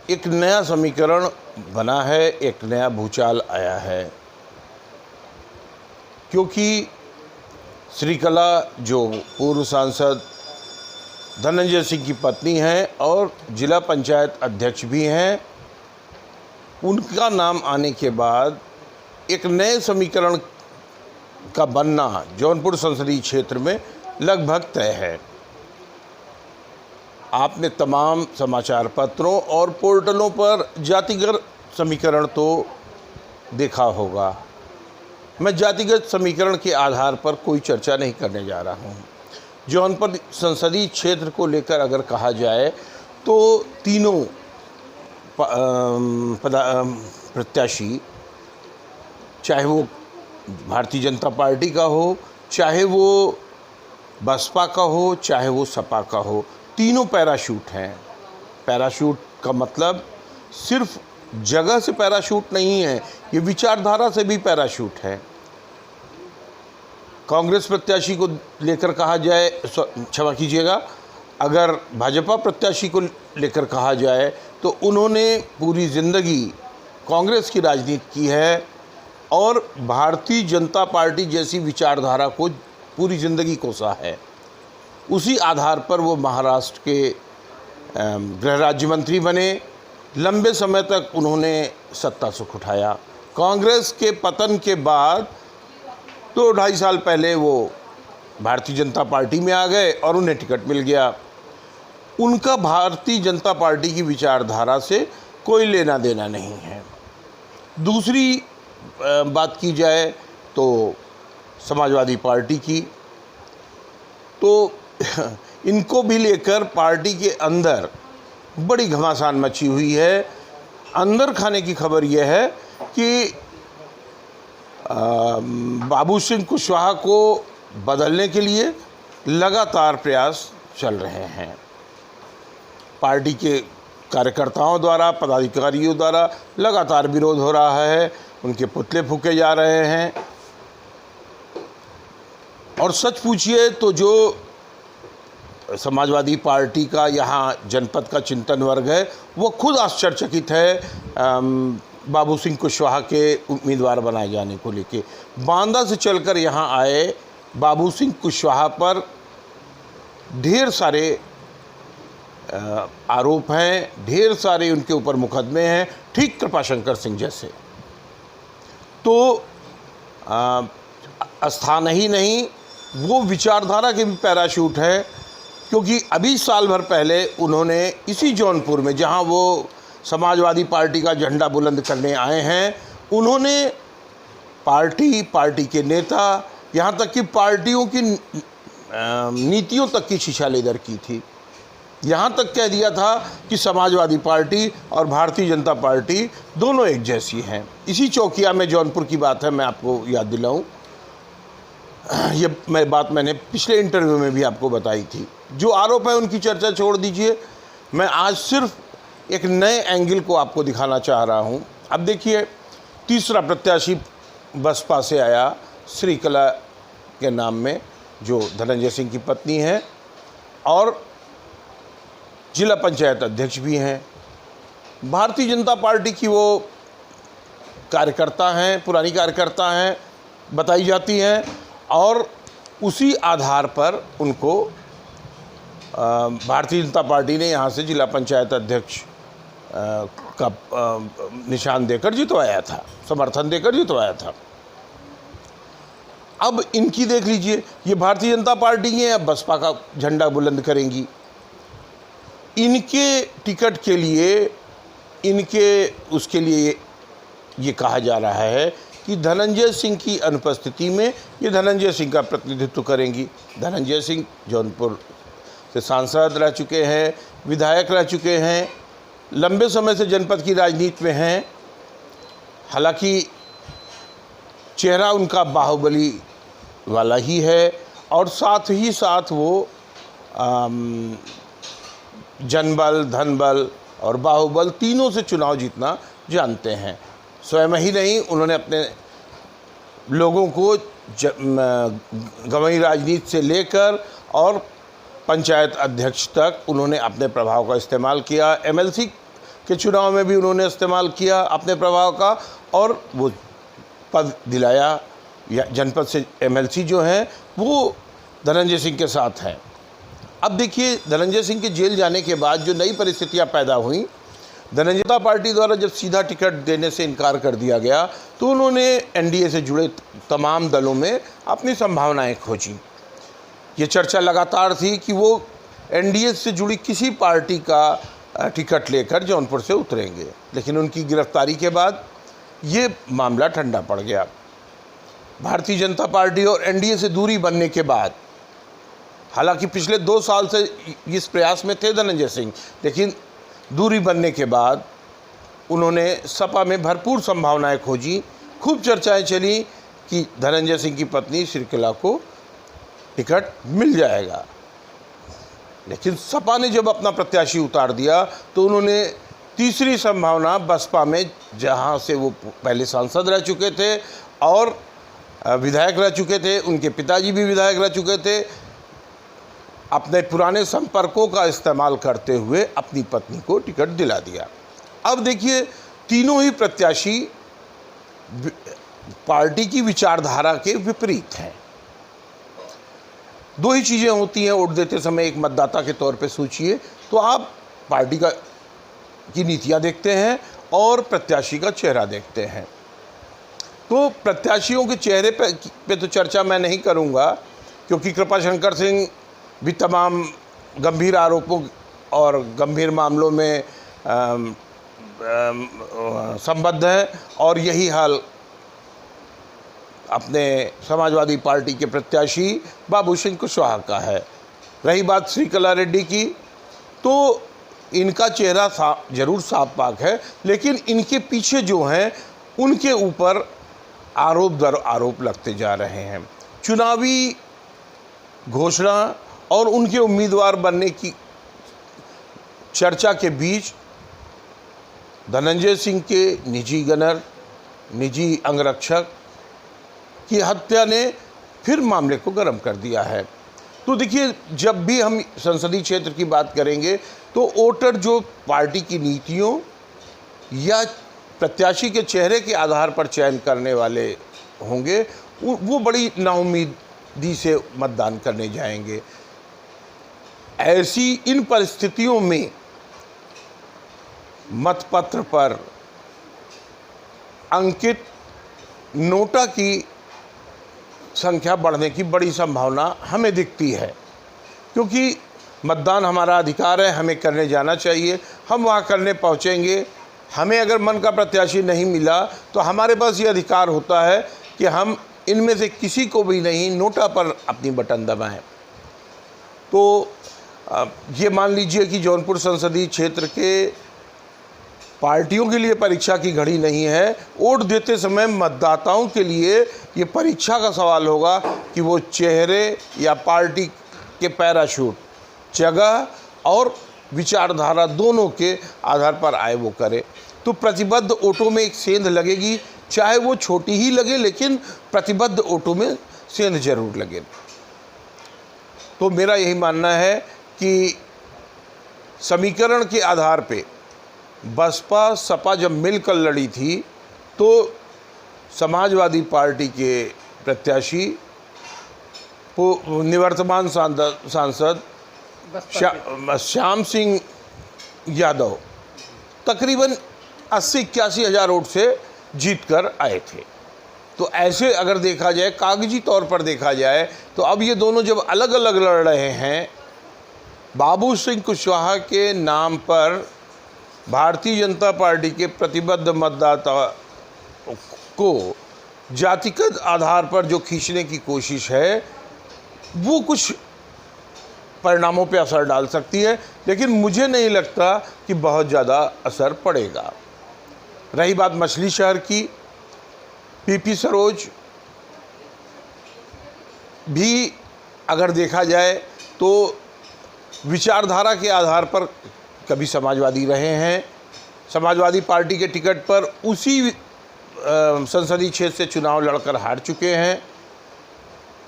एक नया समीकरण बना है, एक नया भूचाल आया है, क्योंकि श्रीकला जो पूर्व सांसद धनंजय सिंह की पत्नी हैं और जिला पंचायत अध्यक्ष भी हैं, उनका नाम आने के बाद एक नए समीकरण का बनना जौनपुर संसदीय क्षेत्र में लगभग तय है। आपने तमाम समाचार पत्रों और पोर्टलों पर जातिगत समीकरण तो देखा होगा। मैं जातिगत समीकरण के आधार पर कोई चर्चा नहीं करने जा रहा हूँ। जौनपुर संसदीय क्षेत्र को लेकर अगर कहा जाए तो तीनों प्रत्याशी, चाहे वो भारतीय जनता पार्टी का हो, चाहे वो बसपा का हो, चाहे वो सपा का हो, तीनों पैराशूट हैं। पैराशूट का मतलब सिर्फ जगह से पैराशूट नहीं है, ये विचारधारा से भी पैराशूट है। कांग्रेस प्रत्याशी को लेकर कहा जाए, क्षमा कीजिएगा, अगर भाजपा प्रत्याशी को लेकर कहा जाए तो उन्होंने पूरी ज़िंदगी कांग्रेस की राजनीति की है और भारतीय जनता पार्टी जैसी विचारधारा को पूरी ज़िंदगी कोसा है। उसी आधार पर वो महाराष्ट्र के गृह राज्य मंत्री बने, लंबे समय तक उन्होंने सत्ता सुख उठाया। कांग्रेस के पतन के बाद तो 2.5 साल पहले वो भारतीय जनता पार्टी में आ गए और उन्हें टिकट मिल गया। उनका भारतीय जनता पार्टी की विचारधारा से कोई लेना देना नहीं है। दूसरी बात की जाए तो समाजवादी पार्टी की, तो इनको भी लेकर पार्टी के अंदर बड़ी घमासान मची हुई है। अंदर खाने की खबर यह है कि बाबू सिंह कुशवाहा को बदलने के लिए लगातार प्रयास चल रहे हैं। पार्टी के कार्यकर्ताओं द्वारा, पदाधिकारियों द्वारा लगातार विरोध हो रहा है, उनके पुतले फूके जा रहे हैं। और सच पूछिए तो जो समाजवादी पार्टी का यहाँ जनपद का चिंतन वर्ग है, वो खुद आश्चर्यचकित है बाबू सिंह कुशवाहा के उम्मीदवार बनाए जाने को लेके। बांदा से चलकर यहाँ आए बाबू सिंह कुशवाहा पर ढेर सारे आरोप हैं, ढेर सारे उनके ऊपर मुकदमे हैं, ठीक कृपाशंकर सिंह जैसे। तो स्थान ही नहीं, वो विचारधारा के भी पैराशूट है, क्योंकि अभी साल भर पहले उन्होंने इसी जौनपुर में, जहां वो समाजवादी पार्टी का झंडा बुलंद करने आए हैं, उन्होंने पार्टी के नेता, यहाँ तक कि पार्टियों की नीतियों तक की शिशालेदर की थी। यहाँ तक कह दिया था कि समाजवादी पार्टी और भारतीय जनता पार्टी दोनों एक जैसी हैं। इसी चौकिया में जौनपुर की बात है, मैं आपको याद दिलाऊं, ये बात मैंने पिछले इंटरव्यू में भी आपको बताई थी। जो आरोप है उनकी चर्चा छोड़ दीजिए, मैं आज सिर्फ एक नए एंगल को आपको दिखाना चाह रहा हूं। अब देखिए, तीसरा प्रत्याशी बसपा से आया, श्रीकला के नाम में, जो धनंजय सिंह की पत्नी है और जिला पंचायत अध्यक्ष भी हैं। भारतीय जनता पार्टी की वो कार्यकर्ता हैं, पुरानी कार्यकर्ता हैं बताई जाती हैं, और उसी आधार पर उनको भारतीय जनता पार्टी ने यहाँ से जिला पंचायत अध्यक्ष का निशान देकर जितवाया था, समर्थन देकर जितवाया था। अब इनकी देख लीजिए, ये भारतीय जनता पार्टी है, अब बसपा का झंडा बुलंद करेंगी। इनके टिकट के लिए, उसके लिए ये कहा जा रहा है कि धनंजय सिंह की अनुपस्थिति में ये धनंजय सिंह का प्रतिनिधित्व करेंगी। धनंजय सिंह जौनपुर से सांसद रह चुके हैं, विधायक रह चुके हैं, लंबे समय से जनपद की राजनीति में हैं। हालांकि चेहरा उनका बाहुबली वाला ही है, और साथ ही साथ वो जनबल, धनबल और बाहुबल तीनों से चुनाव जीतना जानते हैं। स्वयं ही नहीं, उन्होंने अपने लोगों को गंवई राजनीति से लेकर और पंचायत अध्यक्ष तक उन्होंने अपने प्रभाव का इस्तेमाल किया। एमएलसी के चुनाव में भी उन्होंने इस्तेमाल किया अपने प्रभाव का और वो पद दिलाया। या जनपद से एमएलसी जो हैं वो धनंजय सिंह के साथ हैं। अब देखिए, धनंजय सिंह के जेल जाने के बाद जो नई परिस्थितियां पैदा हुई, धनंजय जनता पार्टी द्वारा जब सीधा टिकट देने से इनकार कर दिया गया तो उन्होंने एनडीए से जुड़े तमाम दलों में अपनी संभावनाएं खोजी। ये चर्चा लगातार थी कि वो एनडीए से जुड़ी किसी पार्टी का टिकट लेकर जौनपुर से उतरेंगे, लेकिन उनकी गिरफ्तारी के बाद ये मामला ठंडा पड़ गया। भारतीय जनता पार्टी और एनडीए से दूरी बनने के बाद, हालांकि पिछले 2 साल से इस प्रयास में थे धनंजय सिंह, लेकिन दूरी बनने के बाद उन्होंने सपा में भरपूर संभावनाएं खोजी। खूब चर्चाएं चली कि धनंजय सिंह की पत्नी श्रीकला को टिकट मिल जाएगा, लेकिन सपा ने जब अपना प्रत्याशी उतार दिया तो उन्होंने तीसरी संभावना बसपा में, जहां से वो पहले सांसद रह चुके थे और विधायक रह चुके थे, उनके पिताजी भी विधायक रह चुके थे, अपने पुराने संपर्कों का इस्तेमाल करते हुए अपनी पत्नी को टिकट दिला दिया। अब देखिए, तीनों ही प्रत्याशी पार्टी की विचारधारा के विपरीत हैं। 2 ही चीज़ें होती हैं वोट देते समय एक मतदाता के तौर पे सोचिए, तो आप पार्टी की नीतियां देखते हैं और प्रत्याशी का चेहरा देखते हैं। तो प्रत्याशियों के चेहरे पे तो चर्चा मैं नहीं करूंगा, क्योंकि कृपाशंकर सिंह भी तमाम गंभीर आरोपों और गंभीर मामलों में संबद्ध है, और यही हाल अपने समाजवादी पार्टी के प्रत्याशी बाबू सिंह कुशवाहा का है। रही बात श्रीकला रेड्डी की, तो इनका चेहरा जरूर साफ पाक है, लेकिन इनके पीछे जो हैं उनके ऊपर आरोप दर आरोप लगते जा रहे हैं। चुनावी घोषणा और उनके उम्मीदवार बनने की चर्चा के बीच धनंजय सिंह के निजी गनर, निजी अंगरक्षक की हत्या ने फिर मामले को गर्म कर दिया है। तो देखिए, जब भी हम संसदीय क्षेत्र की बात करेंगे तो वोटर जो पार्टी की नीतियों या प्रत्याशी के चेहरे के आधार पर चयन करने वाले होंगे, वो बड़ी नाउम्मीदी से मतदान करने जाएंगे। ऐसी इन परिस्थितियों में मतपत्र पर अंकित नोटा की संख्या बढ़ने की बड़ी संभावना हमें दिखती है, क्योंकि मतदान हमारा अधिकार है, हमें करने जाना चाहिए। हम वहाँ करने पहुँचेंगे, हमें अगर मन का प्रत्याशी नहीं मिला तो हमारे पास ये अधिकार होता है कि हम इनमें से किसी को भी नहीं नोटा पर अपनी बटन दबाएं। तो ये मान लीजिए कि जौनपुर संसदीय क्षेत्र के पार्टियों के लिए परीक्षा की घड़ी नहीं है, वोट देते समय मतदाताओं के लिए ये परीक्षा का सवाल होगा कि वो चेहरे या पार्टी के पैराशूट, जगह और विचारधारा दोनों के आधार पर आए वो करे। तो प्रतिबद्ध वोटों में एक सेंध लगेगी, चाहे वो छोटी ही लगे, लेकिन प्रतिबद्ध वोटों में सेंध जरूर लगे। तो मेरा यही मानना है कि समीकरण के आधार पे बसपा सपा जब मिलकर लड़ी थी तो समाजवादी पार्टी के प्रत्याशी निवर्तमान सांसद श्याम सिंह यादव तकरीबन 80-81 हज़ार वोट से जीत कर आए थे। तो ऐसे अगर देखा जाए, कागजी तौर पर देखा जाए, तो अब ये दोनों जब अलग अलग लड़ रहे हैं, बाबू सिंह कुशवाहा के नाम पर भारतीय जनता पार्टी के प्रतिबद्ध मतदाता को जातिगत आधार पर जो खींचने की कोशिश है, वो कुछ परिणामों पे असर डाल सकती है, लेकिन मुझे नहीं लगता कि बहुत ज़्यादा असर पड़ेगा। रही बात मछली शहर की, पीपी सरोज भी अगर देखा जाए तो विचारधारा के आधार पर कभी समाजवादी रहे हैं, समाजवादी पार्टी के टिकट पर उसी संसदीय क्षेत्र से चुनाव लड़कर हार चुके हैं।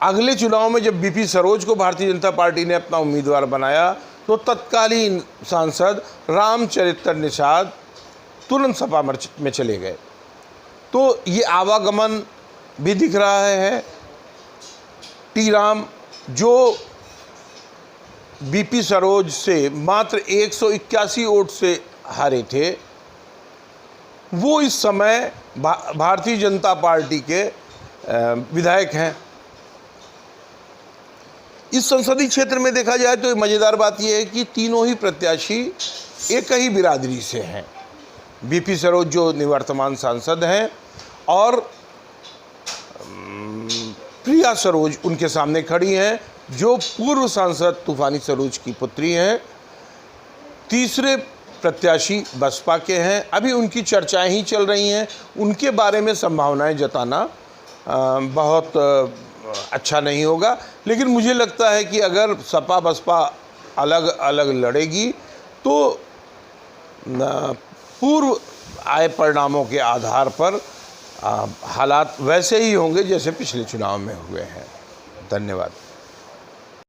अगले चुनाव में जब बीपी सरोज को भारतीय जनता पार्टी ने अपना उम्मीदवार बनाया तो तत्कालीन सांसद रामचरित्र निषाद तुरंत सपा में चले गए। तो ये आवागमन भी दिख रहा है। टी राम जो बीपी सरोज से मात्र 181 वोट से हारे थे, वो इस समय भारतीय जनता पार्टी के विधायक हैं। इस संसदीय क्षेत्र में देखा जाए तो मज़ेदार बात यह है कि तीनों ही प्रत्याशी एक ही बिरादरी से हैं। बीपी सरोज जो निवर्तमान सांसद हैं और प्रिया सरोज उनके सामने खड़ी हैं, जो पूर्व सांसद तूफानी सरोज की पुत्री हैं। तीसरे प्रत्याशी बसपा के हैं, अभी उनकी चर्चाएं ही चल रही हैं। उनके बारे में संभावनाएं जताना बहुत अच्छा नहीं होगा, लेकिन मुझे लगता है कि अगर सपा बसपा अलग अलग लड़ेगी तो पूर्व आए परिणामों के आधार पर हालात वैसे ही होंगे जैसे पिछले चुनाव में हुए हैं। धन्यवाद।